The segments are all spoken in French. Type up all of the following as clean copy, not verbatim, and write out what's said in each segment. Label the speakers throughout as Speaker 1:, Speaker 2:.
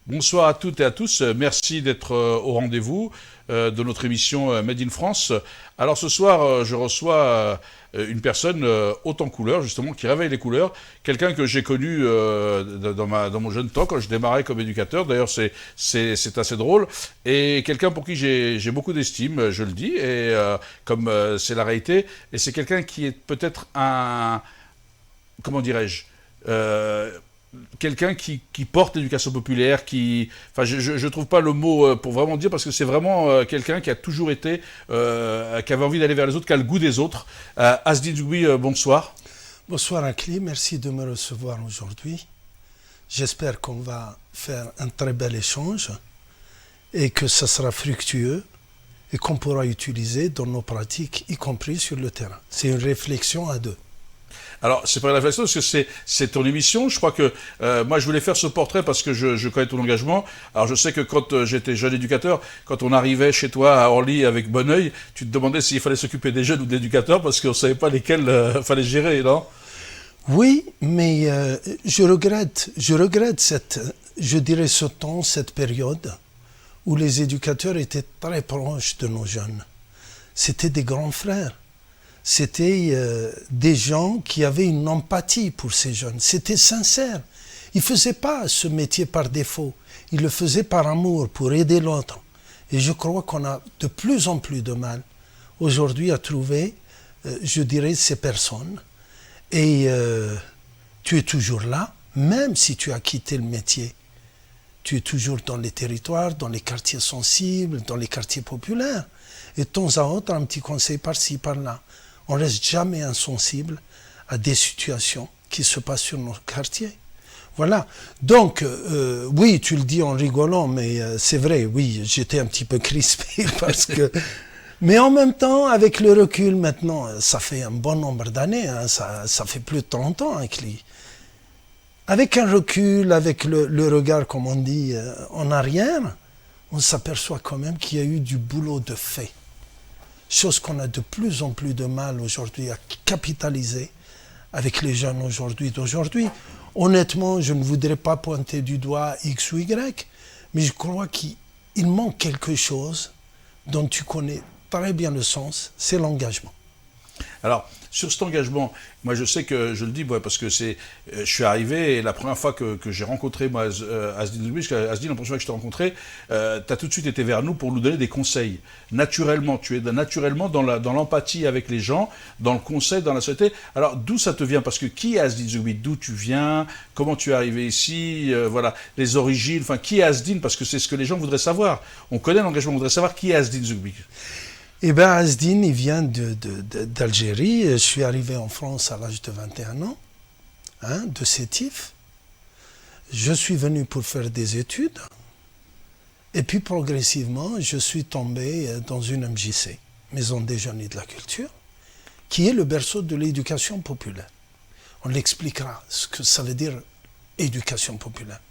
Speaker 1: Bonsoir à toutes et à tous. Merci d'être au rendez-vous de notre émission Made in France. Alors ce soir, je reçois une personne haute en couleurs, justement, qui réveille les couleurs. Quelqu'un que j'ai connu dans mon jeune temps, quand je démarrais comme éducateur. D'ailleurs, c'est assez drôle. Et quelqu'un pour qui j'ai beaucoup d'estime, je le dis, et comme c'est la réalité. Et c'est quelqu'un qui est peut-être un... Comment dirais-je quelqu'un qui porte l'éducation populaire, enfin, je trouve pas le mot pour vraiment dire, parce que c'est vraiment quelqu'un qui a toujours été, qui avait envie d'aller vers les autres, qui a le goût des autres. Asdi Djoubi, bonsoir.
Speaker 2: Bonsoir Akli, merci de me recevoir aujourd'hui. J'espère qu'on va faire un très bel échange et que ça sera fructueux et qu'on pourra utiliser dans nos pratiques, y compris sur le terrain. C'est une réflexion à deux.
Speaker 1: Alors, c'est pas une réflexion, parce que c'est ton émission. Je crois que moi, je voulais faire ce portrait parce que je connais ton engagement. Alors, je sais que quand j'étais jeune éducateur, quand on arrivait chez toi à Orly avec Bonneuil, tu te demandais s'il fallait s'occuper des jeunes ou des éducateurs parce qu'on savait pas lesquels fallait gérer, non?
Speaker 2: Oui, mais je regrette je dirais ce temps, cette période où les éducateurs étaient très proches de nos jeunes. C'était des grands frères. C'était des gens qui avaient une empathie pour ces jeunes. C'était sincère. Ils ne faisaient pas ce métier par défaut. Ils le faisaient par amour, pour aider l'autre. Et je crois qu'on a de plus en plus de mal aujourd'hui à trouver, je dirais, ces personnes. Et tu es toujours là, même si tu as quitté le métier. Tu es toujours dans les territoires, dans les quartiers sensibles, dans les quartiers populaires. Et de temps à autre, un petit conseil par-ci, par-là. On ne reste jamais insensible à des situations qui se passent sur nos quartiers. Voilà. Donc, oui, tu le dis en rigolant, mais c'est vrai, oui, j'étais un petit peu crispé parce que... Mais en même temps, avec le recul maintenant, ça fait un bon nombre d'années, hein, ça fait plus de 30 ans avec lui. Avec un recul, avec le regard, comme on dit, en arrière, on s'aperçoit quand même qu'il y a eu du boulot de fait. Chose qu'on a de plus en plus de mal aujourd'hui à capitaliser avec les jeunes d'aujourd'hui. Honnêtement, je ne voudrais pas pointer du doigt X ou Y, mais je crois qu'il manque quelque chose dont tu connais très bien le sens, c'est l'engagement.
Speaker 1: Alors, sur cet engagement, moi je sais que, je le dis, moi, parce que je suis arrivé et la première fois que j'ai rencontré, moi, Asdin Djoubi, Asdin, la première fois que je t'ai rencontré, tu as tout de suite été vers nous pour nous donner des conseils. Naturellement, tu es naturellement dans l'empathie avec les gens, dans le conseil, dans la société. Alors, d'où ça te vient? Parce que qui est Asdin Djoubi? D'où tu viens? Comment tu es arrivé ici? Voilà, les origines, enfin, qui est Asdin? Parce que c'est ce que les gens voudraient savoir. On connaît l'engagement, on voudrait savoir qui est Asdin Djoubi.
Speaker 2: Eh bien, Asdin, il vient d'Algérie. Je suis arrivé en France à l'âge de 21 ans, hein, de Sétif. Je suis venu pour faire des études. Et puis, progressivement, je suis tombé dans une MJC, Maison des Jeunes et de la Culture, qui est le berceau de l'éducation populaire. On l'expliquera, ce que ça veut dire éducation populaire.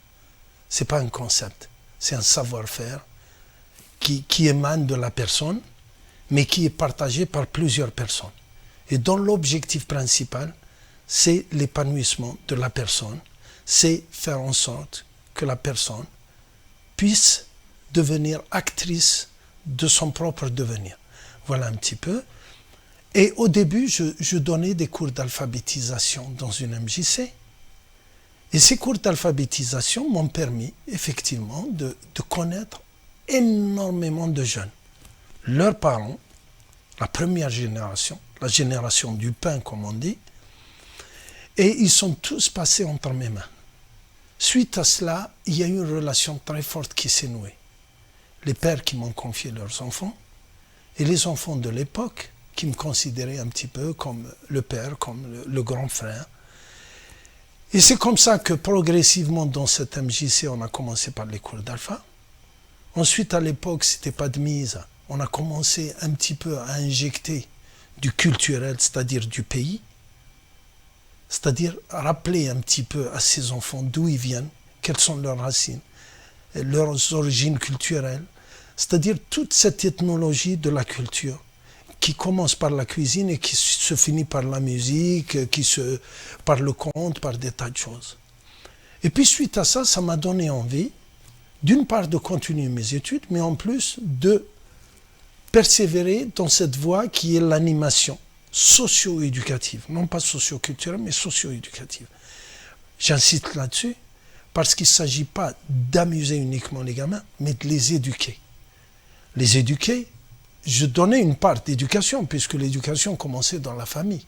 Speaker 2: Ce n'est pas un concept, c'est un savoir-faire qui émane de la personne, mais qui est partagé par plusieurs personnes. Et dont l'objectif principal, c'est l'épanouissement de la personne, c'est faire en sorte que la personne puisse devenir actrice de son propre devenir. Voilà un petit peu. Et au début, je donnais des cours d'alphabétisation dans une MJC. Et ces cours d'alphabétisation m'ont permis, effectivement, de connaître énormément de jeunes. Leurs parents, la première génération, la génération du pain comme on dit, et ils sont tous passés entre mes mains. Suite à cela, il y a eu une relation très forte qui s'est nouée. Les pères qui m'ont confié leurs enfants, et les enfants de l'époque qui me considéraient un petit peu comme le père, comme le grand frère. Et c'est comme ça que progressivement dans cette MJC, on a commencé par les cours d'alpha. Ensuite, à l'époque, c'était pas de mise. On a commencé un petit peu à injecter du culturel, c'est-à-dire du pays, c'est-à-dire rappeler un petit peu à ces enfants d'où ils viennent, quelles sont leurs racines, leurs origines culturelles, c'est-à-dire toute cette ethnologie de la culture qui commence par la cuisine et qui se finit par la musique, par le conte, par des tas de choses. Et puis suite à ça, ça m'a donné envie d'une part de continuer mes études, mais en plus de persévérer dans cette voie qui est l'animation socio-éducative, non pas socio-culturelle, mais socio-éducative. J'insiste là-dessus parce qu'il ne s'agit pas d'amuser uniquement les gamins, mais de les éduquer. Les éduquer, je donnais une part d'éducation, puisque l'éducation commençait dans la famille.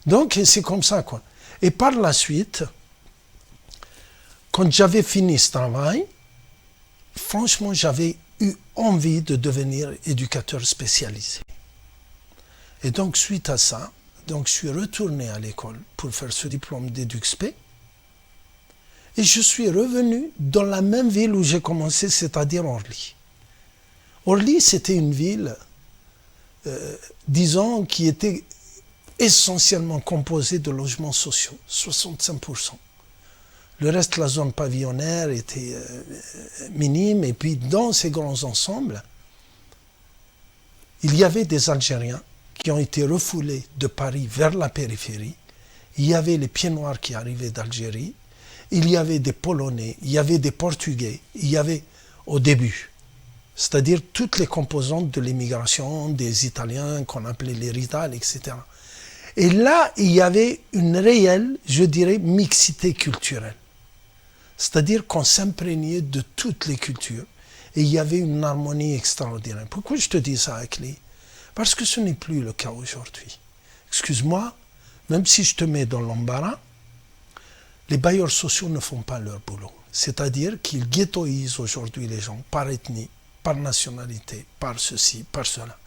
Speaker 2: Donc, c'est comme ça, quoi. Et par la suite, quand j'avais fini ce travail, franchement, j'avais eu envie de devenir éducateur spécialisé. Et donc, suite à ça, donc, je suis retourné à l'école pour faire ce diplôme d'EduxP. Et je suis revenu dans la même ville où j'ai commencé, c'est-à-dire Orly. Orly, c'était une ville, disons, qui était essentiellement composée de logements sociaux, 65%. Le reste, la zone pavillonnaire était minime. Et puis, dans ces grands ensembles, il y avait des Algériens qui ont été refoulés de Paris vers la périphérie. Il y avait les pieds noirs qui arrivaient d'Algérie. Il y avait des Polonais, il y avait des Portugais, il y avait, au début, c'est-à-dire toutes les composantes de l'immigration, des Italiens qu'on appelait les Rital, etc. Et là, il y avait une réelle, je dirais, mixité culturelle. C'est-à-dire qu'on s'imprégnait de toutes les cultures et il y avait une harmonie extraordinaire. Pourquoi je te dis ça, Akli? Parce que ce n'est plus le cas aujourd'hui. Excuse-moi, même si je te mets dans l'embarras, les bailleurs sociaux ne font pas leur boulot. C'est-à-dire qu'ils ghettoisent aujourd'hui les gens par ethnie, par nationalité, par ceci, par cela.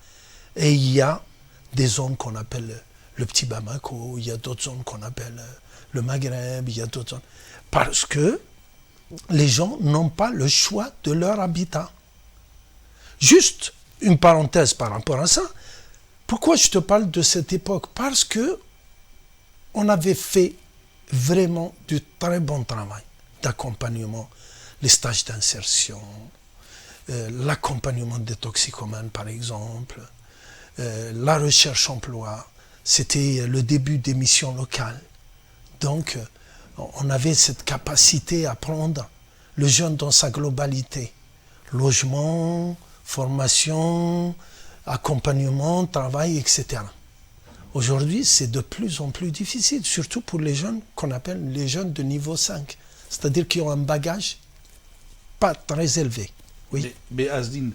Speaker 2: Et il y a des zones qu'on appelle le petit Bamako, il y a d'autres zones qu'on appelle le Maghreb, il y a d'autres zones. Parce que les gens n'ont pas le choix de leur habitat. Juste une parenthèse par rapport à ça. Pourquoi je te parle de cette époque? Parce que on avait fait vraiment du très bon travail d'accompagnement, les stages d'insertion, l'accompagnement des toxicomanes par exemple, la recherche emploi. C'était le début des missions locales. Donc, on avait cette capacité à prendre le jeune dans sa globalité. Logement, formation, accompagnement, travail, etc. Aujourd'hui, c'est de plus en plus difficile, surtout pour les jeunes qu'on appelle les jeunes de niveau 5, c'est-à-dire qui ont un bagage pas très élevé. Oui.
Speaker 1: Mais Asdine,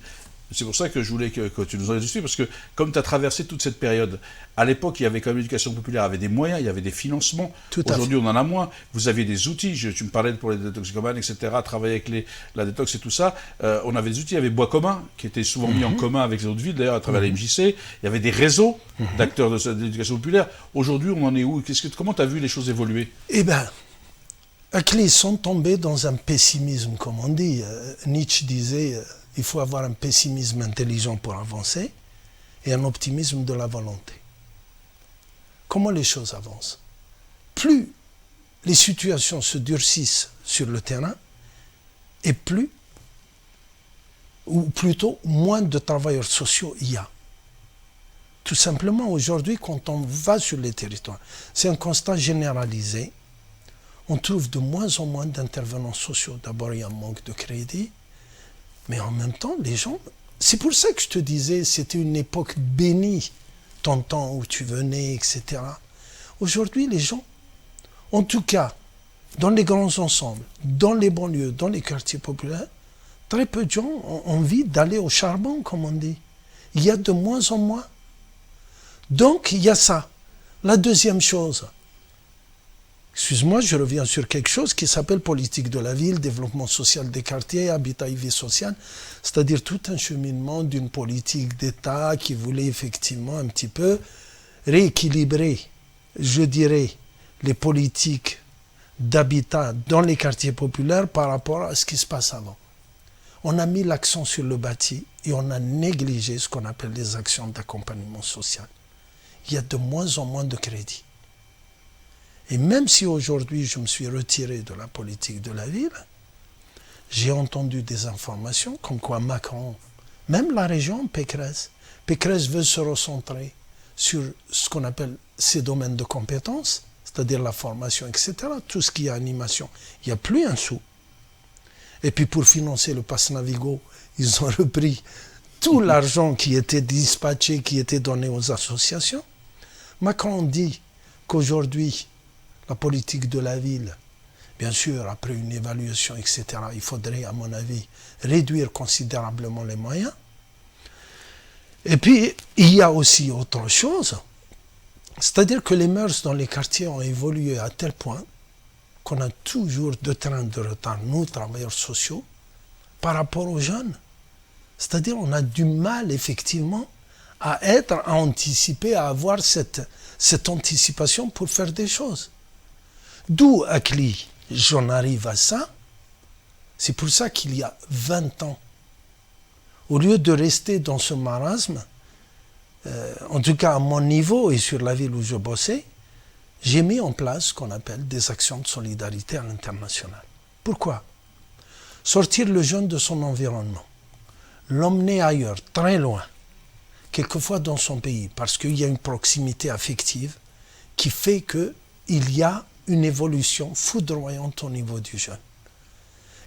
Speaker 1: c'est pour ça que je voulais que tu nous en dises dessus, parce que comme tu as traversé toute cette période, à l'époque, il y avait quand même l'éducation populaire, il y avait des moyens, il y avait des financements. Aujourd'hui, on en a moins. Vous aviez des outils, tu me parlais pour les détoxicomanes, etc., travailler avec la détox et tout ça. On avait des outils, il y avait Bois commun, qui était souvent mis en commun avec les autres villes, d'ailleurs, à travers la MJC. Il y avait des réseaux d'acteurs de l'éducation populaire. Aujourd'hui, on en est où? Comment tu as vu les choses évoluer?
Speaker 2: Eh bien, ils sont tombés dans un pessimisme, comme on dit. Nietzsche disait... il faut avoir un pessimisme intelligent pour avancer et un optimisme de la volonté. Comment les choses avancent? Plus les situations se durcissent sur le terrain et plus, ou plutôt moins de travailleurs sociaux il y a. Tout simplement, aujourd'hui, quand on va sur les territoires, c'est un constat généralisé. On trouve de moins en moins d'intervenants sociaux. D'abord, il y a un manque de crédit. Mais en même temps, les gens... C'est pour ça que je te disais, c'était une époque bénie, ton temps où tu venais, etc. Aujourd'hui, les gens, en tout cas, dans les grands ensembles, dans les banlieues, dans les quartiers populaires, très peu de gens ont envie d'aller au charbon, comme on dit. Il y a de moins en moins. Donc, il y a ça. La deuxième chose... Excuse-moi, je reviens sur quelque chose qui s'appelle politique de la ville, développement social des quartiers, habitat et vie sociale, c'est-à-dire tout un cheminement d'une politique d'État qui voulait effectivement un petit peu rééquilibrer, je dirais, les politiques d'habitat dans les quartiers populaires par rapport à ce qui se passe avant. On a mis l'accent sur le bâti et on a négligé ce qu'on appelle les actions d'accompagnement social. Il y a de moins en moins de crédit. Et même si aujourd'hui je me suis retiré de la politique de la ville, j'ai entendu des informations comme quoi Macron, même la région Pécresse veut se recentrer sur ce qu'on appelle ses domaines de compétences, c'est-à-dire la formation, etc., tout ce qui est animation. Il n'y a plus un sou. Et puis pour financer le pass Navigo, ils ont repris tout l'argent qui était dispatché, qui était donné aux associations. Macron dit qu'aujourd'hui, la politique de la ville, bien sûr, après une évaluation, etc., il faudrait, à mon avis, réduire considérablement les moyens. Et puis, il y a aussi autre chose, c'est-à-dire que les mœurs dans les quartiers ont évolué à tel point qu'on a toujours 2 trains de retard, nous, travailleurs sociaux, par rapport aux jeunes. C'est-à-dire qu'on a du mal, effectivement, à anticiper, à avoir cette anticipation pour faire des choses. D'où, Akli, j'en arrive à ça, c'est pour ça qu'il y a 20 ans, au lieu de rester dans ce marasme, en tout cas à mon niveau et sur la ville où je bossais, j'ai mis en place ce qu'on appelle des actions de solidarité à l'international. Pourquoi? Sortir le jeune de son environnement, l'emmener ailleurs, très loin, quelquefois dans son pays, parce qu'il y a une proximité affective qui fait qu'il y a une évolution foudroyante au niveau du jeune.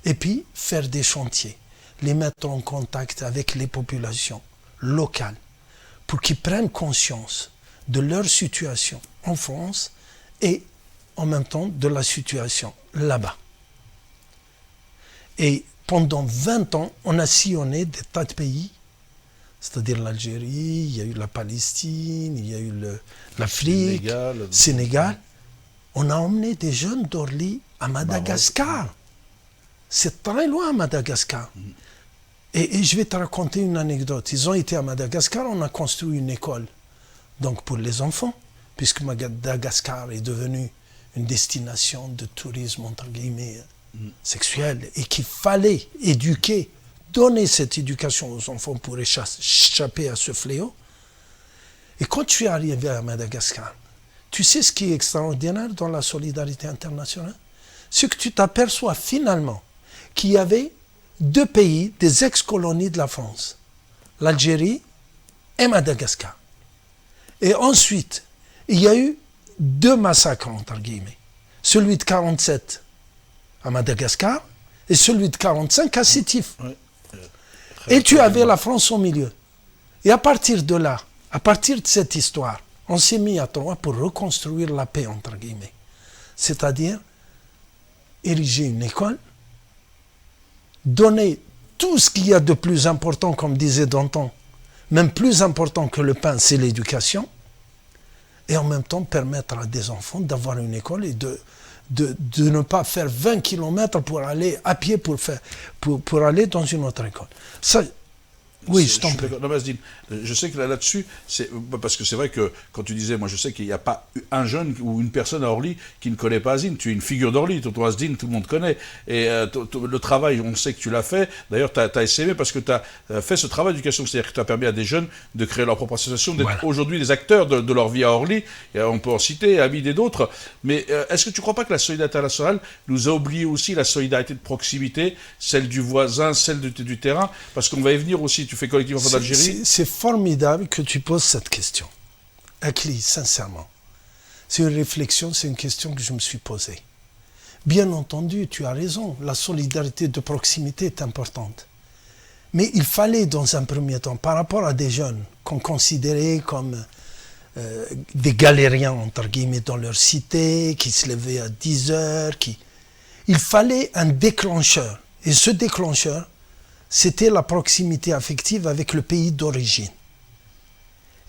Speaker 2: Et puis, faire des chantiers, les mettre en contact avec les populations locales, pour qu'ils prennent conscience de leur situation en France et en même temps de la situation là-bas. Et pendant 20 ans, on a sillonné des tas de pays, c'est-à-dire l'Algérie, il y a eu la Palestine, il y a eu l'Afrique, Sénégal. On a emmené des jeunes d'Orly à Madagascar. C'est très loin, Madagascar. Et je vais te raconter une anecdote. Ils ont été à Madagascar, on a construit une école. Donc pour les enfants, puisque Madagascar est devenu une destination de tourisme, entre guillemets, sexuel, et qu'il fallait éduquer, donner cette éducation aux enfants pour échapper à ce fléau. Et quand tu es arrivé à Madagascar, tu sais ce qui est extraordinaire dans la solidarité internationale? C'est que tu t'aperçois finalement qu'il y avait 2 pays, des ex-colonies de la France, l'Algérie et Madagascar. Et ensuite, il y a eu 2 massacres, entre guillemets. Celui de 47 à Madagascar et celui de 45 à Sétif. Et tu avais la France au milieu. Et à partir de là, à partir de cette histoire, on s'est mis à 3 pour reconstruire la paix, entre guillemets. C'est-à-dire ériger une école, donner tout ce qu'il y a de plus important, comme disait Danton, même plus important que le pain, c'est l'éducation, et en même temps permettre à des enfants d'avoir une école et de ne pas faire 20 km pour aller à pied pour aller dans une autre école. Ça, oui, je t'en prie.
Speaker 1: Non, Asdine, je sais que là-dessus, parce que c'est vrai que quand tu disais, moi je sais qu'il n'y a pas un jeune ou une personne à Orly qui ne connaît pas Asdine. Tu es une figure d'Orly, tonton Asdine, tout le monde connaît. Et le travail, on sait que tu l'as fait. D'ailleurs, tu as essaimé parce que tu as fait ce travail d'éducation. C'est-à-dire que tu as permis à des jeunes de créer leur propre association, d'être aujourd'hui des acteurs de leur vie à Orly. Et on peut en citer, Hamid et d'autres. Mais est-ce que tu ne crois pas que la solidarité internationale nous a oublié aussi la solidarité de proximité, celle du voisin, celle du terrain? Parce qu'on va y venir aussi. Tu fais collectif enfants d'Algérie.
Speaker 2: C'est formidable que tu poses cette question. Akli, sincèrement. C'est une réflexion, c'est une question que je me suis posée. Bien entendu, tu as raison, la solidarité de proximité est importante. Mais il fallait, dans un premier temps, par rapport à des jeunes qu'on considérait comme des galériens, entre guillemets, dans leur cité, qui se levaient à 10 heures, il fallait un déclencheur. Et ce déclencheur, c'était la proximité affective avec le pays d'origine.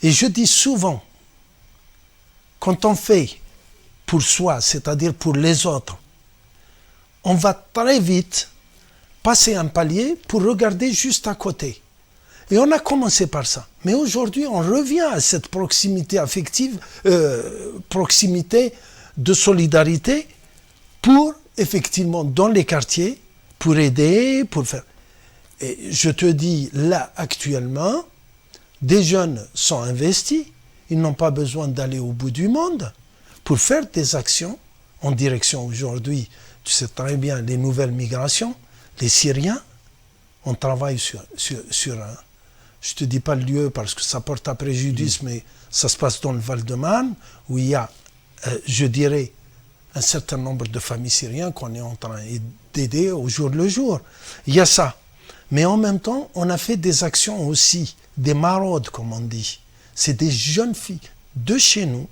Speaker 2: Et je dis souvent, quand on fait pour soi, c'est-à-dire pour les autres, on va très vite passer un palier pour regarder juste à côté. Et on a commencé par ça. Mais aujourd'hui, on revient à cette proximité affective, proximité de solidarité pour, effectivement, dans les quartiers, pour aider, pour faire... Et je te dis, là, actuellement, des jeunes sont investis, ils n'ont pas besoin d'aller au bout du monde pour faire des actions en direction aujourd'hui, tu sais très bien, les nouvelles migrations, les Syriens, on travaille sur un... Je ne te dis pas le lieu parce que ça porte à préjudice, mais ça se passe dans le Val-de-Marne, où il y a, je dirais, un certain nombre de familles syriennes qu'on est en train d'aider au jour le jour. Il y a ça. Mais en même temps, on a fait des actions aussi, des maraudes, comme on dit. C'est des jeunes filles de chez nous.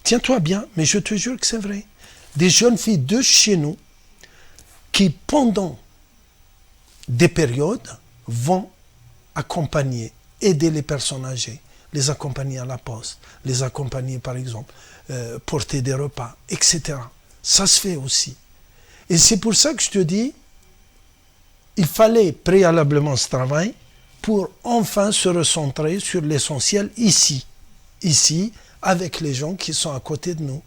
Speaker 2: Tiens-toi bien, mais je te jure que c'est vrai. Des jeunes filles de chez nous qui, pendant des périodes, vont accompagner, aider les personnes âgées, les accompagner à la poste, les accompagner par exemple, porter des repas, etc. Ça se fait aussi. Et c'est pour ça que je te dis, il fallait préalablement ce travail pour enfin se recentrer sur l'essentiel ici, avec les gens qui sont à côté de nous.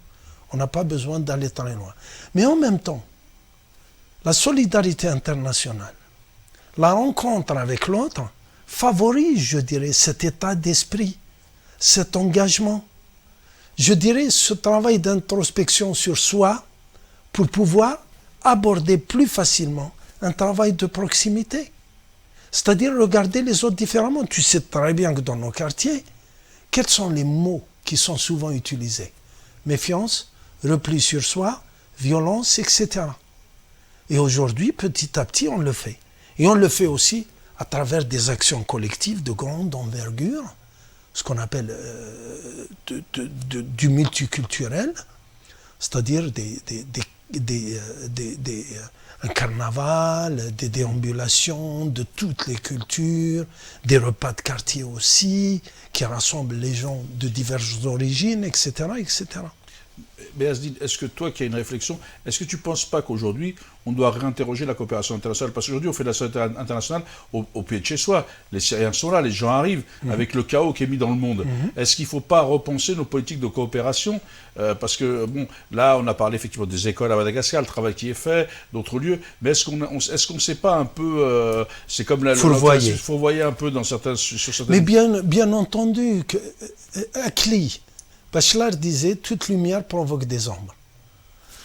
Speaker 2: On n'a pas besoin d'aller très loin. Mais en même temps, la solidarité internationale, la rencontre avec l'autre, favorise, je dirais, cet état d'esprit, cet engagement. Je dirais ce travail d'introspection sur soi pour pouvoir aborder plus facilement un travail de proximité. C'est-à-dire regarder les autres différemment. Tu sais très bien que dans nos quartiers, quels sont les mots qui sont souvent utilisés? Méfiance, repli sur soi, violence, etc. Et aujourd'hui, petit à petit, on le fait. Et on le fait aussi à travers des actions collectives de grande envergure, ce qu'on appelle du multiculturel, c'est-à-dire un carnaval, des déambulations de toutes les cultures, des repas de quartier aussi, qui rassemblent les gens de diverses origines, etc., etc.
Speaker 1: Mais Asdine, est-ce que toi qui as une réflexion, est-ce que tu ne penses pas qu'aujourd'hui, on doit réinterroger la coopération internationale? Parce qu'aujourd'hui, on fait de la solidarité internationale au pied de chez soi. Les Syriens sont là, les gens arrivent, avec le chaos qui est mis dans le monde. Est-ce qu'il ne faut pas repenser nos politiques de coopération? Parce que, bon, là, on a parlé effectivement des écoles à Madagascar, le travail qui est fait, d'autres lieux, mais est-ce qu'on ne sait pas un peu... c'est comme la... Fourvoyer un peu dans certains... Sur certaines...
Speaker 2: Mais bien entendu, Akli, Bachelard disait « toute lumière provoque des ombres ».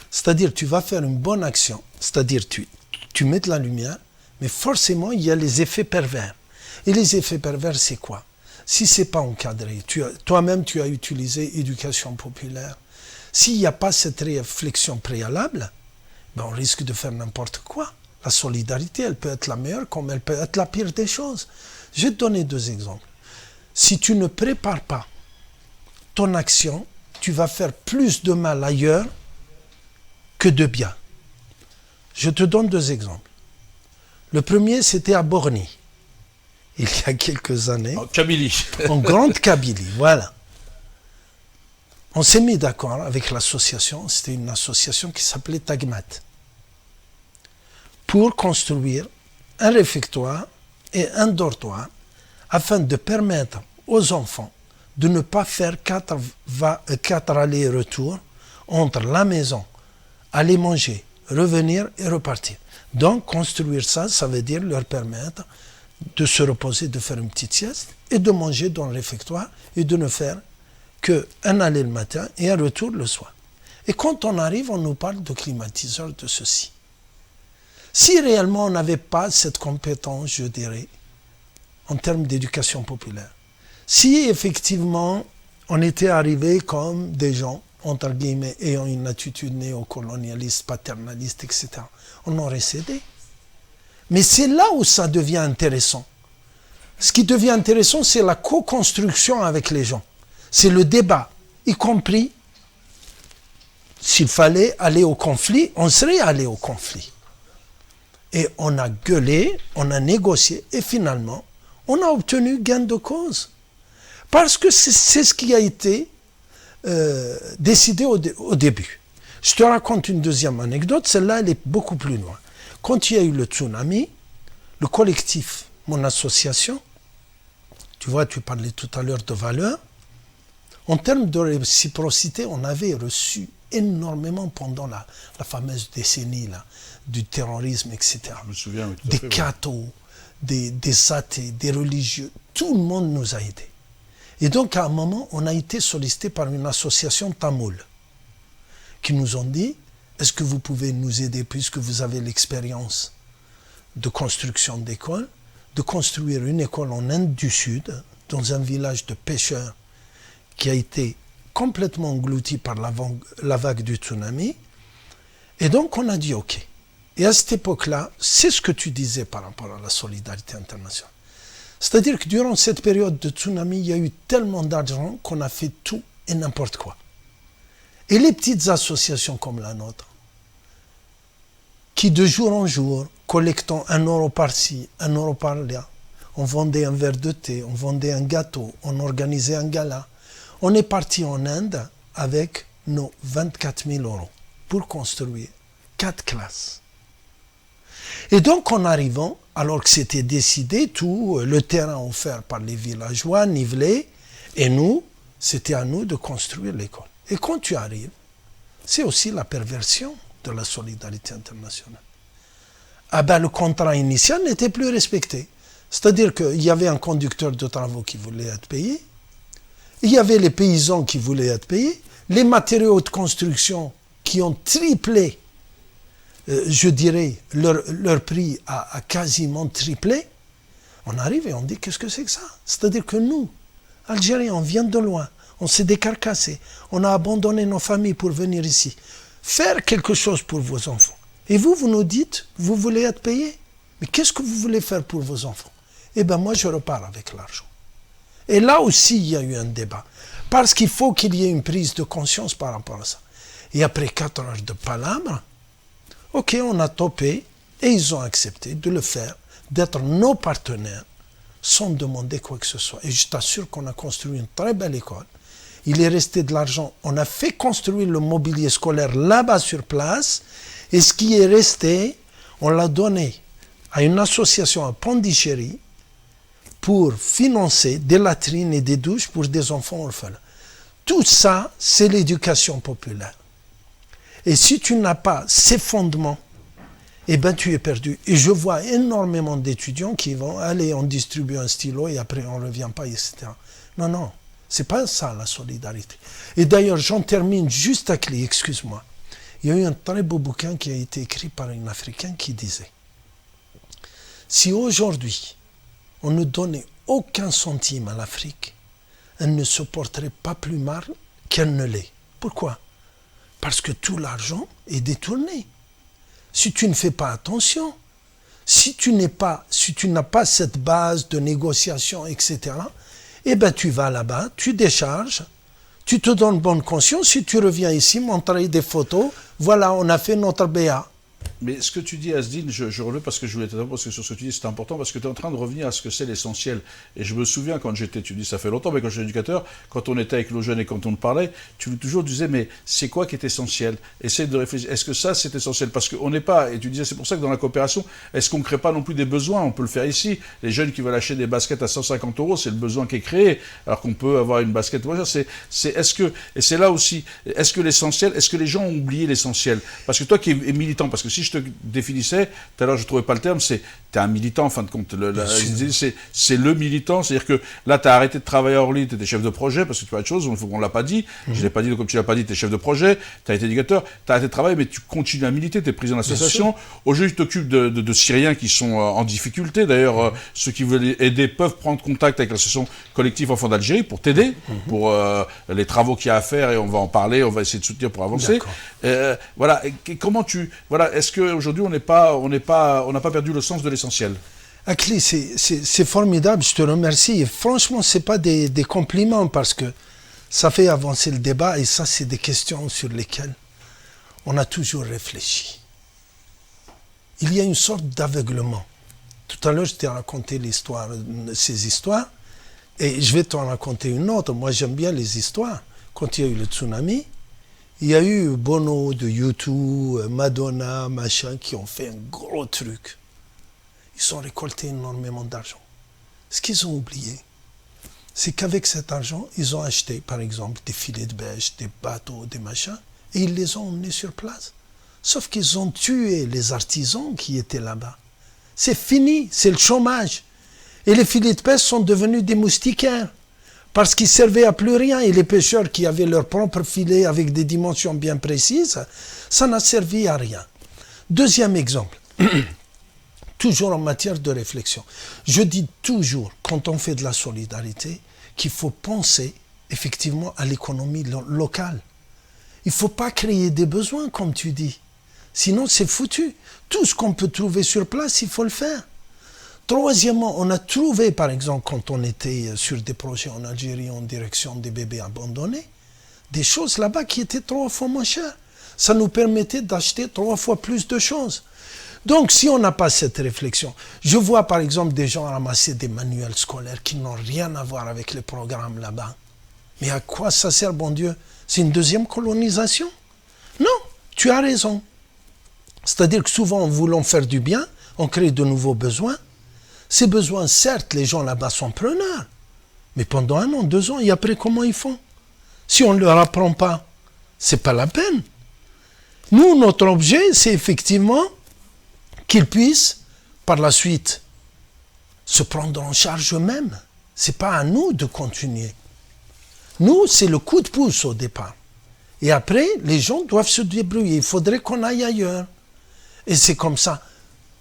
Speaker 2: C'est-à-dire, tu vas faire une bonne action, c'est-à-dire tu mets de la lumière, mais forcément, il y a les effets pervers. Et les effets pervers, c'est quoi? Si ce n'est pas encadré, toi-même, tu as utilisé éducation populaire. S'il n'y a pas cette réflexion préalable, ben on risque de faire n'importe quoi. La solidarité, elle peut être la meilleure comme elle peut être la pire des choses. Je vais te donner 2 exemples. Si tu ne prépares pas ton action, tu vas faire plus de mal ailleurs que de bien. Je te donne 2 exemples. Le premier, c'était à Borny, il y a quelques années.
Speaker 1: En Kabylie.
Speaker 2: En grande Kabylie, voilà. On s'est mis d'accord avec l'association, c'était une association qui s'appelait Tagmat, pour construire un réfectoire et un dortoir afin de permettre aux enfants de ne pas faire 4 allers-retours entre la maison, aller manger, revenir et repartir. Donc, construire ça, ça veut dire leur permettre de se reposer, de faire une petite sieste et de manger dans le réfectoire et de ne faire qu'un aller le matin et un retour le soir. Et quand on arrive, on nous parle de climatiseur, de ceci. Si réellement on n'avait pas cette compétence, je dirais, en termes d'éducation populaire, si effectivement on était arrivé comme des gens, entre guillemets, ayant une attitude néocolonialiste, paternaliste, etc., on aurait cédé. Mais c'est là où ça devient intéressant. Ce qui devient intéressant, c'est la co-construction avec les gens. C'est le débat, y compris s'il fallait aller au conflit, on serait allé au conflit. Et on a gueulé, on a négocié, et finalement, on a obtenu gain de cause. Parce que c'est ce qui a été décidé au début. Je te raconte une deuxième anecdote, celle-là, elle est beaucoup plus loin. Quand il y a eu le tsunami, le collectif, mon association, tu vois, tu parlais tout à l'heure de valeurs, en termes de réciprocité, on avait reçu énormément pendant la fameuse décennie là, du terrorisme, etc.
Speaker 1: Je me souviens, oui,
Speaker 2: des cathos, des athées, des religieux, tout le monde nous a aidés. Et donc, à un moment, on a été sollicité par une association tamoule qui nous ont dit « Est-ce que vous pouvez nous aider, puisque vous avez l'expérience de construction d'écoles, de construire une école en Inde du Sud, dans un village de pêcheurs qui a été complètement engloutis par la vague du tsunami. Et donc, on a dit OK. Et à cette époque-là, c'est ce que tu disais par rapport à la solidarité internationale. C'est-à-dire que durant cette période de tsunami, il y a eu tellement d'argent qu'on a fait tout et n'importe quoi. Et les petites associations comme la nôtre, qui de jour en jour, collectant 1 euro par-ci, 1 euro par-là, on vendait un verre de thé, on vendait un gâteau, on organisait un gala. On est parti en Inde avec nos 24 000 euros pour construire 4 classes. Et donc en arrivant, alors que c'était décidé, tout, le terrain offert par les villageois, nivelé, et nous, c'était à nous de construire l'école. Et quand tu arrives, c'est aussi la perversion de la solidarité internationale. Ah ben, le contrat initial n'était plus respecté. C'est-à-dire qu'il y avait un conducteur de travaux qui voulait être payé, il y avait les paysans qui voulaient être payés, les matériaux de construction qui ont triplé, je dirais, leur prix a quasiment triplé. On arrive et on dit, qu'est-ce que c'est que ça? C'est-à-dire que nous, Algériens, on vient de loin, on s'est décarcassé, on a abandonné nos familles pour venir ici, faire quelque chose pour vos enfants. Et vous nous dites, vous voulez être payés? Mais qu'est-ce que vous voulez faire pour vos enfants? Eh bien, moi, je repars avec l'argent. Et là aussi, il y a eu un débat. Parce qu'il faut qu'il y ait une prise de conscience par rapport à ça. Et après 4 heures de palabres, OK, on a topé et ils ont accepté de le faire, d'être nos partenaires sans demander quoi que ce soit. Et je t'assure qu'on a construit une très belle école. Il est resté de l'argent. On a fait construire le mobilier scolaire là-bas sur place. Et ce qui est resté, on l'a donné à une association à Pondichéry pour financer des latrines et des douches pour des enfants orphelins. Tout ça, c'est l'éducation populaire. Et si tu n'as pas ces fondements, eh ben tu es perdu. Et je vois énormément d'étudiants qui vont aller, on distribue un stylo et après on ne revient pas, etc. Non, non, c'est pas ça la solidarité. Et d'ailleurs, j'en termine juste à clé, excuse-moi. Il y a eu un très beau bouquin qui a été écrit par un Africain qui disait « Si aujourd'hui, on ne donnait aucun centime à l'Afrique, elle ne se porterait pas plus mal qu'elle ne l'est. Pourquoi? Parce que tout l'argent est détourné. Si tu ne fais pas attention, si tu n'as pas cette base de négociation, etc., eh ben tu vas là-bas, tu décharges, tu te donnes bonne conscience, si tu reviens ici, montrer des photos, voilà, on a fait notre BA.
Speaker 1: Mais ce que tu dis, Asdine, je relève parce que je voulais t'interrompre, parce que sur ce que tu dis, c'est important, parce que tu es en train de revenir à ce que c'est l'essentiel. Et je me souviens quand j'étais, tu dis ça fait longtemps, mais quand j'étais éducateur, quand on était avec nos jeunes et quand on parlait, tu toujours disais, mais c'est quoi qui est essentiel? Essaye de réfléchir, est-ce que ça c'est essentiel? Parce qu'on n'est pas, et tu disais, c'est pour ça que dans la coopération, est-ce qu'on ne crée pas non plus des besoins? On peut le faire ici. Les jeunes qui veulent acheter des baskets à 150 €, c'est le besoin qui est créé, alors qu'on peut avoir une basket. Et c'est là aussi, est-ce que l'essentiel, est-ce que les gens ont oublié l'essentiel? Parce que toi qui es militant, parce que si je te définissais, tout à l'heure je ne trouvais pas le terme, tu es un militant en fin de compte. C'est le militant, c'est-à-dire que là tu as arrêté de travailler à Orly, tu étais chef de projet, parce que tu as autre chose, il faut qu'on ne l'a pas dit, je ne l'ai pas dit, donc comme tu ne l'as pas dit, tu es chef de projet, tu as été éducateur, tu as arrêté de travailler, mais tu continues à militer, tu es président d'association. Aujourd'hui tu t'occupes de Syriens qui sont en difficulté, d'ailleurs ceux qui veulent aider peuvent prendre contact avec l'association collective Enfants d'Algérie pour t'aider, pour les travaux qu'il y a à faire, et on va en parler, on va essayer de soutenir pour avancer. Voilà, et comment est-ce qu'aujourd'hui on n'a pas perdu le sens de l'essentiel?
Speaker 2: Akli, c'est formidable, je te remercie. Et franchement, ce n'est pas des compliments parce que ça fait avancer le débat et ça, c'est des questions sur lesquelles on a toujours réfléchi. Il y a une sorte d'aveuglement. Tout à l'heure, je t'ai raconté ces histoires et je vais t'en raconter une autre. Moi, j'aime bien les histoires. Quand il y a eu le tsunami, il y a eu Bono de U2, Madonna, machin, qui ont fait un gros truc. Ils ont récolté énormément d'argent. Ce qu'ils ont oublié, c'est qu'avec cet argent, ils ont acheté, par exemple, des filets de pêche, des bateaux, des machins, et ils les ont emmenés sur place. Sauf qu'ils ont tué les artisans qui étaient là-bas. C'est fini, c'est le chômage. Et les filets de pêche sont devenus des moustiquaires. Parce qu'ils ne servaient à plus rien. Et les pêcheurs qui avaient leur propre filet avec des dimensions bien précises, ça n'a servi à rien. Deuxième exemple, toujours en matière de réflexion. Je dis toujours, quand on fait de la solidarité, qu'il faut penser effectivement à l'économie locale. Il ne faut pas créer des besoins, comme tu dis. Sinon, c'est foutu. Tout ce qu'on peut trouver sur place, il faut le faire. Troisièmement, on a trouvé, par exemple, quand on était sur des projets en Algérie en direction des bébés abandonnés, des choses là-bas qui étaient 3 fois moins chères. Ça nous permettait d'acheter 3 fois plus de choses. Donc, si on n'a pas cette réflexion, je vois par exemple des gens ramasser des manuels scolaires qui n'ont rien à voir avec les programmes là-bas. Mais à quoi ça sert, bon Dieu? C'est une deuxième colonisation? Non, tu as raison. C'est-à-dire que souvent, en voulant faire du bien, on crée de nouveaux besoins. Ces besoins, certes, les gens là-bas sont preneurs. Mais pendant 1 an, 2 ans, et après, comment ils font? Si on ne leur apprend pas, c'est pas la peine. Nous, notre objet, c'est effectivement qu'ils puissent, par la suite, se prendre en charge eux-mêmes. C'est pas à nous de continuer. Nous, c'est le coup de pouce au départ. Et après, les gens doivent se débrouiller. Il faudrait qu'on aille ailleurs. Et c'est comme ça.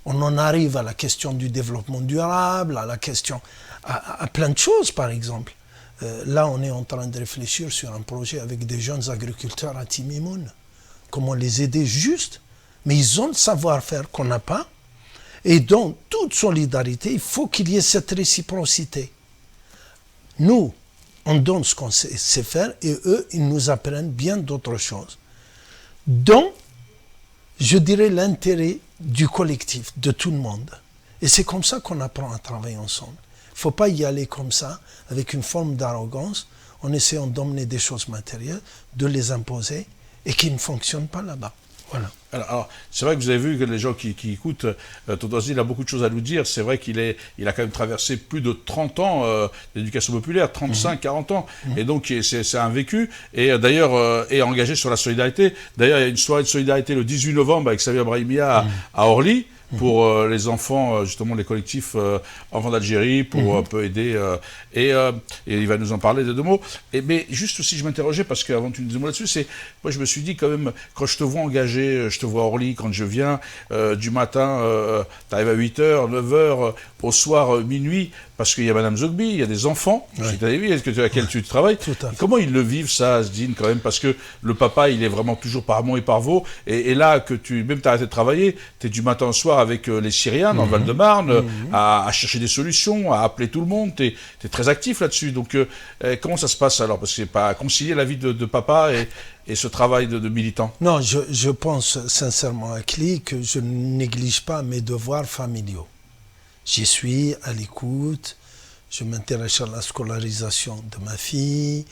Speaker 2: On en arrive à la question du développement durable, à la question, à plein de choses, par exemple. Là, on est en train de réfléchir sur un projet avec des jeunes agriculteurs à Timimoun. Comment les aider juste, mais ils ont le savoir-faire qu'on n'a pas. Et dans toute solidarité, il faut qu'il y ait cette réciprocité. Nous, on donne ce qu'on sait faire et eux, ils nous apprennent bien d'autres choses. Donc, je dirais l'intérêt du collectif, de tout le monde. Et c'est comme ça qu'on apprend à travailler ensemble. Il ne faut pas y aller comme ça, avec une forme d'arrogance, en essayant d'emmener des choses matérielles, de les imposer, et qui ne fonctionnent pas là-bas. Voilà.
Speaker 1: Alors, c'est vrai que vous avez vu que les gens qui écoutent, Tonton Asdine a beaucoup de choses à nous dire. C'est vrai qu'il a quand même traversé plus de 30 ans d'éducation populaire, 35, 40 ans. Et donc, c'est un vécu. Et d'ailleurs, est engagé sur la solidarité. D'ailleurs, il y a une soirée de solidarité le 18 novembre avec Samia Brahimia à Orly, pour les enfants, justement les collectifs enfants d'Algérie, pour un peu aider. Et il va nous en parler de 2 mots. Mais juste aussi, je m'interrogeais, parce qu'avant que tu nous dises 2 mots là-dessus, moi je me suis dit quand même, quand je te vois engagé, je te vois à Orly, quand je viens, du matin, tu arrives à 8h, 9h, au soir, minuit, parce qu'il y a Madame Zogby, il y a des enfants,
Speaker 2: Oui.
Speaker 1: à laquelle tu travailles.
Speaker 2: Tout à fait.
Speaker 1: Comment ils le vivent ça, Asdine, quand même, parce que le papa, il est vraiment toujours par Mont et par Vaux, et là, que même t'as arrêté de travailler, t'es du matin au soir avec les Syriens dans le Val-de-Marne, à chercher des solutions, à appeler tout le monde, t'es très actif là-dessus. Donc, comment ça se passe alors? Parce que c'est pas concilier la vie de papa et ce travail de militant.
Speaker 2: Non, je pense sincèrement, Akli, que je ne néglige pas mes devoirs familiaux. J'y suis à l'écoute, je m'intéresse à la scolarisation de ma fille,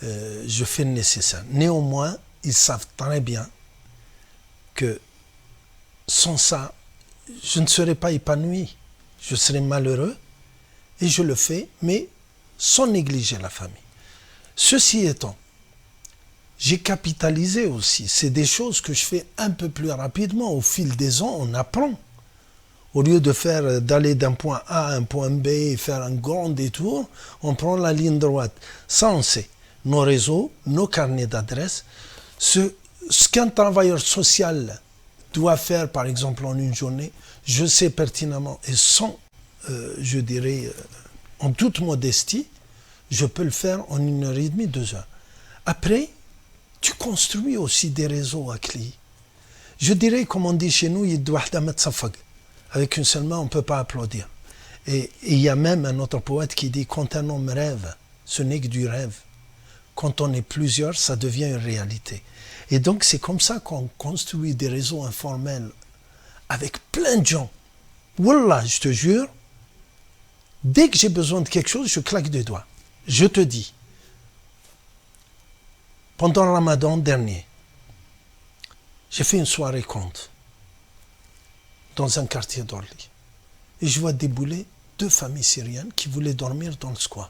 Speaker 2: je fais le nécessaire. Néanmoins, ils savent très bien que sans ça, je ne serais pas épanoui, je serais malheureux, et je le fais, mais sans négliger la famille. Ceci étant, j'ai capitalisé aussi. C'est des choses que je fais un peu plus rapidement. Au fil des ans, on apprend. Au lieu d'aller d'un point A à un point B et faire un grand détour, on prend la ligne droite. Ça, on sait. Nos réseaux, nos carnets d'adresses, ce qu'un travailleur social doit faire, par exemple, en une journée, je sais pertinemment, et sans, je dirais, en toute modestie, je peux le faire en 1h30, 2 heures. Après, tu construis aussi des réseaux à Cli. Je dirais, comme on dit chez nous, il doit avec une seule main, on ne peut pas applaudir. Et il y a même un autre poète qui dit, quand un homme rêve, ce n'est que du rêve. Quand on est plusieurs, ça devient une réalité. Et donc, c'est comme ça qu'on construit des réseaux informels avec plein de gens. Wallah, je te jure, dès que j'ai besoin de quelque chose, je claque des doigts. Je te dis, pendant le Ramadan dernier, j'ai fait une soirée conte dans un quartier d'Orly. Et je vois débouler 2 familles syriennes qui voulaient dormir dans le squat.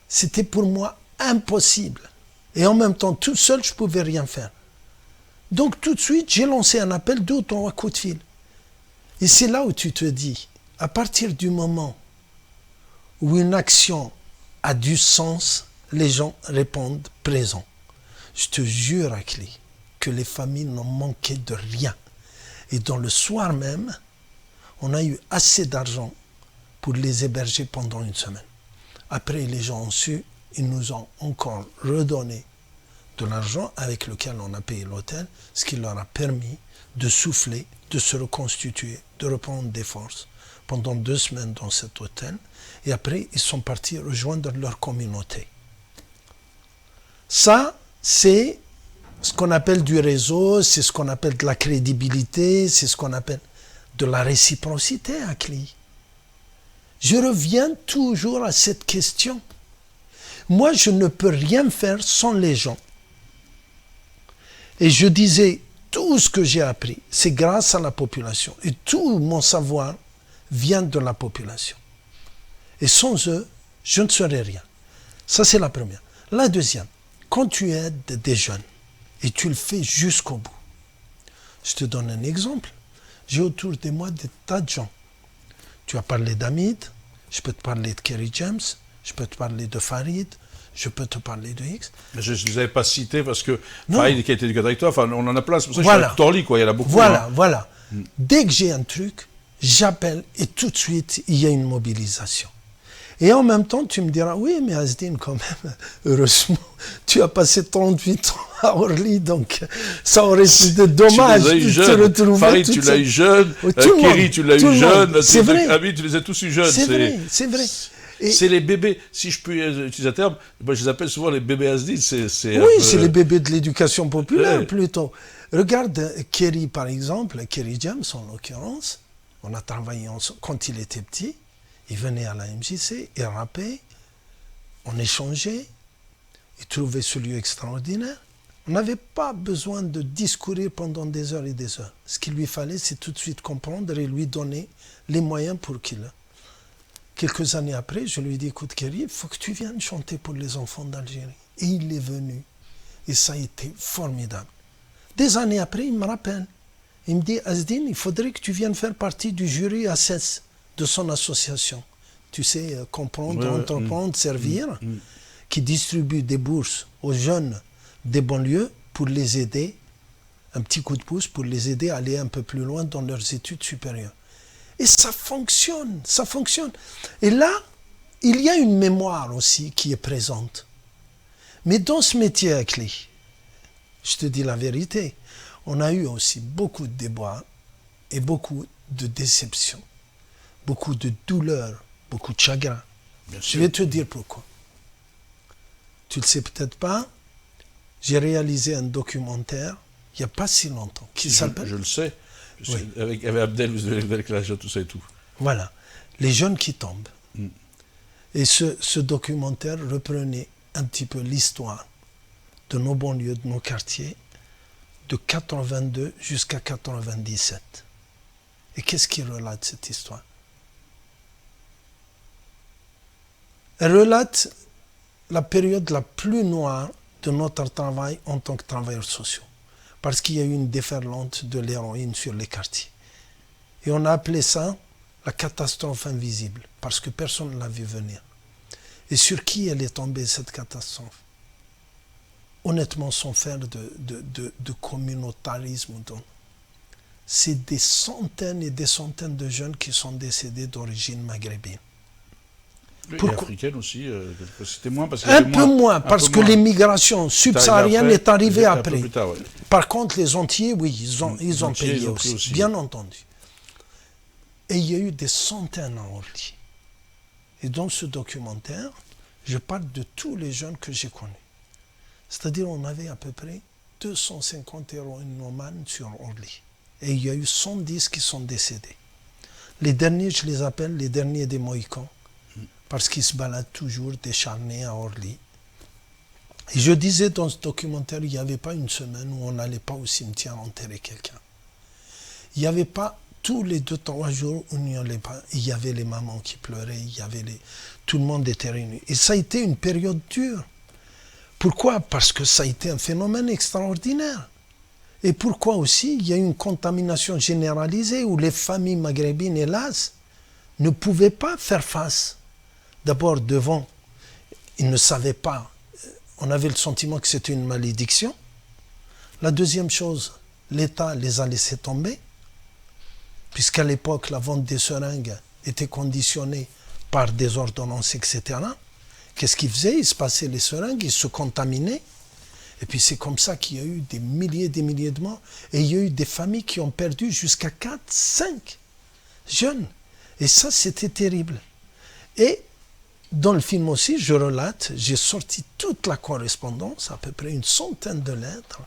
Speaker 2: C'était pour moi impossible. Et en même temps, tout seul, je ne pouvais rien faire. Donc tout de suite, j'ai lancé un appel, 2 ou 3 coups de fil. Et c'est là où tu te dis, à partir du moment où une action a du sens, les gens répondent présent. Je te jure, Akli, que les familles n'ont manqué de rien. Et dans le soir même, on a eu assez d'argent pour les héberger pendant 1 semaine. Après, les gens ont su ils nous ont encore redonné de l'argent avec lequel on a payé l'hôtel, ce qui leur a permis de souffler, de se reconstituer, de reprendre des forces pendant 2 semaines dans cet hôtel. Et après, ils sont partis rejoindre leur communauté. Ça, c'est ce qu'on appelle du réseau, c'est ce qu'on appelle de la crédibilité, c'est ce qu'on appelle de la réciprocité à Cli. Je reviens toujours à cette question. Moi, je ne peux rien faire sans les gens. Et je disais, tout ce que j'ai appris, c'est grâce à la population. Et tout mon savoir vient de la population. Et sans eux, je ne serais rien. Ça, c'est la première. La deuxième, quand tu aides des jeunes, et tu le fais jusqu'au bout. Je te donne un exemple. J'ai autour de moi des tas de gens. Tu as parlé d'Hamid, je peux te parler de Kerry James, je peux te parler de Farid, je peux te parler de X.
Speaker 1: Mais je ne les avais pas cités parce que Farid qui a été éducateur avec toi, enfin, on en a plein, c'est pour ça que
Speaker 2: voilà.
Speaker 1: je suis Torli, quoi, il y en a beaucoup.
Speaker 2: Voilà, voilà. Dès que j'ai un truc, j'appelle et tout de suite, il y a une mobilisation. Et en même temps, tu me diras, oui, mais Asdine, quand même, heureusement, tu as passé 38 ans à Orly, donc ça aurait été dommage de te retrouver.
Speaker 1: Farid, tu l'as eu jeune, Kerry, tu l'as eu jeune, Hamid, tu les as tous eu jeunes.
Speaker 2: C'est vrai.
Speaker 1: C'est les bébés, si je peux utiliser un terme, moi je les appelle souvent les bébés Asdine.
Speaker 2: Oui, c'est les bébés de l'éducation populaire, plutôt. Regarde Kerry, par exemple, Kerry James, en l'occurrence, on a travaillé ensemble quand il était petit. Il venait à la MJC, il rappait, on échangeait, il trouvait ce lieu extraordinaire. On n'avait pas besoin de discourir pendant des heures et des heures. Ce qu'il lui fallait, c'est tout de suite comprendre et lui donner les moyens pour qu'il... Quelques années après, je lui ai dit, écoute Kerry, il faut que tu viennes chanter pour les enfants d'Algérie. Et il est venu. Et ça a été formidable. Des années après, il me rappelle. Il me dit, Asdine, il faudrait que tu viennes faire partie du jury ACES de son association. Tu sais, comprendre, entreprendre, servir, qui distribue des bourses aux jeunes des banlieues pour les aider, un petit coup de pouce pour les aider à aller un peu plus loin dans leurs études supérieures. Et ça fonctionne, ça fonctionne. Et là, il y a une mémoire aussi qui est présente. Mais dans ce métier à Cli, je te dis la vérité, on a eu aussi beaucoup de déboires et beaucoup de déceptions, beaucoup de douleurs, beaucoup de chagrin. Je vais te dire pourquoi. Tu ne le sais peut-être pas, j'ai réalisé un documentaire il n'y a pas si longtemps qui s'appelle...
Speaker 1: Je le sais. Oui. Avec Abdel, avec l'âge, tout ça et tout.
Speaker 2: Voilà, les jeunes qui tombent. Et ce documentaire reprenait un petit peu l'histoire de nos banlieues, de nos quartiers, de 82 jusqu'à 97. Et qu'est-ce qui relate cette histoire? Elle relate la période la plus noire de notre travail en tant que travailleurs sociaux. Parce qu'il y a eu une déferlante de l'héroïne sur les quartiers. Et on a appelé ça la catastrophe invisible, parce que personne ne l'a vu venir. Et sur qui elle est tombée, cette catastrophe? Honnêtement, sans faire de communautarisme, c'est des centaines et des centaines de jeunes qui sont décédés d'origine maghrébine.
Speaker 1: Et africaine aussi, c'était moins parce
Speaker 2: un peu moins, parce que l'immigration subsaharienne est arrivée après.
Speaker 1: Tard, ouais.
Speaker 2: Par contre, les Antillais, oui, ils ont payé aussi, bien entendu. Et il y a eu des centaines en Orly. Et dans ce documentaire, je parle de tous les jeunes que j'ai connus. C'est-à-dire, on avait à peu près 250 héroïnomans sur Orly. Et il y a eu 110 qui sont décédés. Les derniers, je les appelle les derniers des Mohicans, parce qu'ils se baladent toujours décharnés à Orly. Et je disais dans ce documentaire, il n'y avait pas une semaine où on n'allait pas au cimetière enterrer quelqu'un. Il n'y avait pas tous les 2-3 jours où il n'y allait pas. Il y avait les mamans qui pleuraient, tout le monde était réuni. Et ça a été une période dure. Pourquoi? Parce que ça a été un phénomène extraordinaire. Et pourquoi aussi? Il y a eu une contamination généralisée où les familles maghrébines, hélas, ne pouvaient pas faire face. D'abord, devant, ils ne savaient pas. On avait le sentiment que c'était une malédiction. La deuxième chose, l'État les a laissés tomber, puisqu'à l'époque, la vente des seringues était conditionnée par des ordonnances, etc., qu'est-ce qu'ils faisaient? Ils se passaient les seringues, ils se contaminaient. Et puis c'est comme ça qu'il y a eu des milliers de morts. Et il y a eu des familles qui ont perdu jusqu'à 4, 5 jeunes. Et ça, c'était terrible. Et dans le film aussi, je relate, j'ai sorti toute la correspondance, à peu près une centaine de lettres,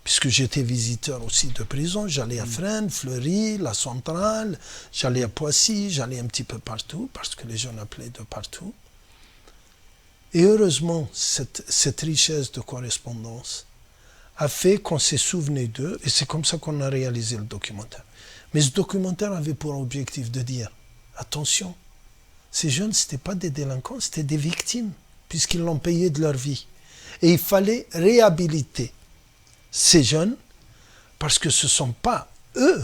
Speaker 2: puisque j'étais visiteur aussi de prison. J'allais à Fresnes, Fleury, la Centrale, j'allais à Poissy, j'allais un petit peu partout, parce que les jeunes appelaient de partout. Et heureusement, cette richesse de correspondance a fait qu'on s'est souvenu d'eux, et c'est comme ça qu'on a réalisé le documentaire. Mais ce documentaire avait pour objectif de dire, attention, ces jeunes, ce n'étaient pas des délinquants, c'était des victimes, puisqu'ils l'ont payé de leur vie. Et il fallait réhabiliter ces jeunes, parce que ce ne sont pas eux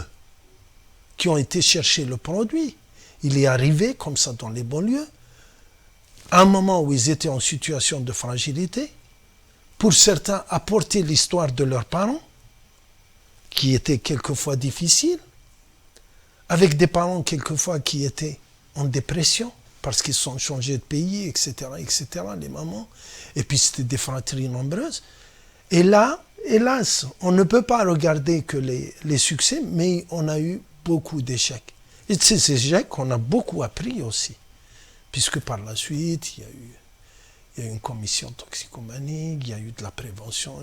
Speaker 2: qui ont été chercher le produit. Il est arrivé, comme ça, dans les banlieues, à un moment où ils étaient en situation de fragilité, pour certains apporter l'histoire de leurs parents, qui était quelquefois difficile, avec des parents quelquefois qui étaient en dépression, parce qu'ils sont changés de pays, etc., les mamans. Et puis c'était des fratries nombreuses. Et là, hélas, on ne peut pas regarder que les succès, mais on a eu beaucoup d'échecs. Et de ces échecs, on a beaucoup appris aussi. Puisque par la suite, il y a eu une commission toxicomanie, il y a eu de la prévention,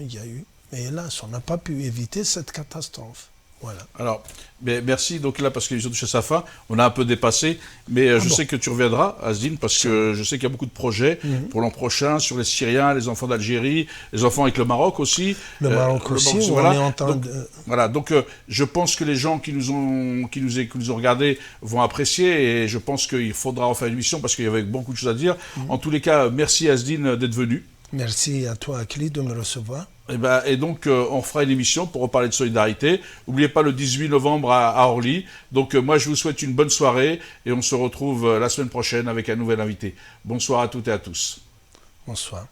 Speaker 2: mais hélas, on n'a pas pu éviter cette catastrophe. Voilà.
Speaker 1: Alors, merci. Donc là, parce que l'émission touche à sa fin, on a un peu dépassé, mais je sais que tu reviendras, Asdine, parce que je sais qu'il y a beaucoup de projets pour l'an prochain sur les Syriens, les enfants d'Algérie, les enfants avec le Maroc aussi.
Speaker 2: Le Maroc aussi, où
Speaker 1: voilà.
Speaker 2: on est en train
Speaker 1: de... Voilà, donc je pense que les gens qui nous ont regardés vont apprécier, et je pense qu'il faudra en faire une émission parce qu'il y avait beaucoup de choses à dire. En tous les cas, merci Asdine d'être venu.
Speaker 2: Merci à toi, Akli, de me recevoir.
Speaker 1: Et donc, on fera une émission pour reparler de solidarité. N'oubliez pas le 18 novembre à Orly. Donc, moi, je vous souhaite une bonne soirée et on se retrouve la semaine prochaine avec un nouvel invité. Bonsoir à toutes et à tous.
Speaker 2: Bonsoir.